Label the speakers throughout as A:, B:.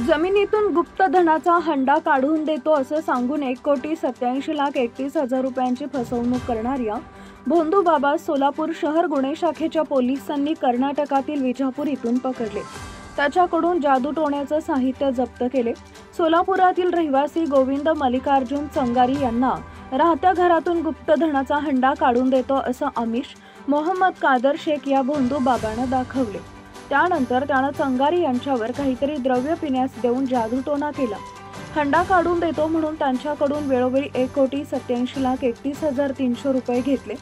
A: जमिनीतून गुप्त धनाचा हंडा काढून देतो असं सांगून 1,87,31,00,000 रुपयांची फसवणूक करणाऱ्या भोंदू बाबा सोलापूर शहर गुन्हे शाखेच्या पोलिसांनी कर्नाटकातील विजापूर इथून पकडले। त्याच्याकडून जादूटोण्याचं साहित्य जप्त केले। सोलापुरातील रहिवासी गोविंद मल्लिकार्जुन चंगारी यांना राहत्या घरातून गुप्त धनाचा हंडा काढून देतो असं आमिष मोहम्मद कादर शेख या भोंदू बाबांना दाखवले। त्यानंतर त्यानं चंगारी यांच्यावर काहीतरी द्रव्य पिण्यास देऊन जादूटोणा केला। हंडा काढून देतो म्हणून त्यांच्याकडून वेळोवेळी 1,37,31,300 रुपये घेतले।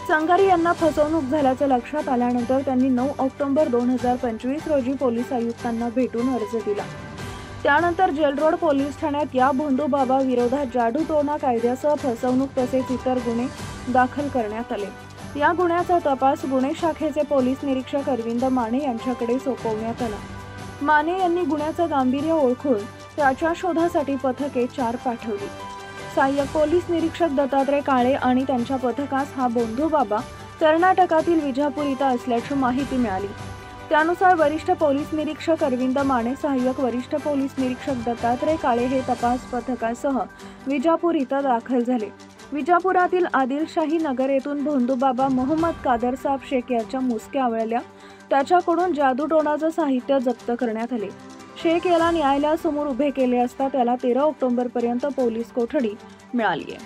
A: चंगारी यांना फसवणूक झाल्याचं लक्षात आल्यानंतर त्यांनी 9 ऑक्टोबर 2025 रोजी पोलीस आयुक्तांना भेटून अर्ज दिला। त्यानंतर जेल रोड पोलीस ठाण्यात या भोंदू बाबा विरोधात जादूटोणा कायद्यासह फसवणूक तसेच इतर गुन्हे दाखल करण्यात आले। या गुन्ह्याचा तपास गुन्हे शाखेचे पोलीस निरीक्षक अरविंद माने यांच्याकडे सोपवण्यात आला। माने यांनी गुन्ह्याचं गांभीर्य ओळखून त्याच्या शोधासाठी पथके 4 पाठवली। सहाय्यक पोलीस निरीक्षक दत्तात्रय काळे आणि त्यांच्या पथकास हा भोंदू बाबा कर्नाटकातील विजापूर इथं असल्याची माहिती मिळाली। त्यानुसार वरिष्ठ पोलीस निरीक्षक अरविंद माने, सहाय्यक वरिष्ठ पोलीस निरीक्षक दत्तात्रय काळे हे तपास पथकासह विजापूर इथं दाखल झाले। विजापुरातील आदिलशाही नगर येथून भोंदू बाबा मोहम्मद कादर साब शेख याच्या मुसक्या आवळल्या। त्याच्याकडून जादूटोणाचं साहित्य जप्त करण्यात आले। शेख याला न्यायालयासमोर उभे केले असता त्याला 13 ऑक्टोबरपर्यंत पोलीस कोठडी मिळाली आहे।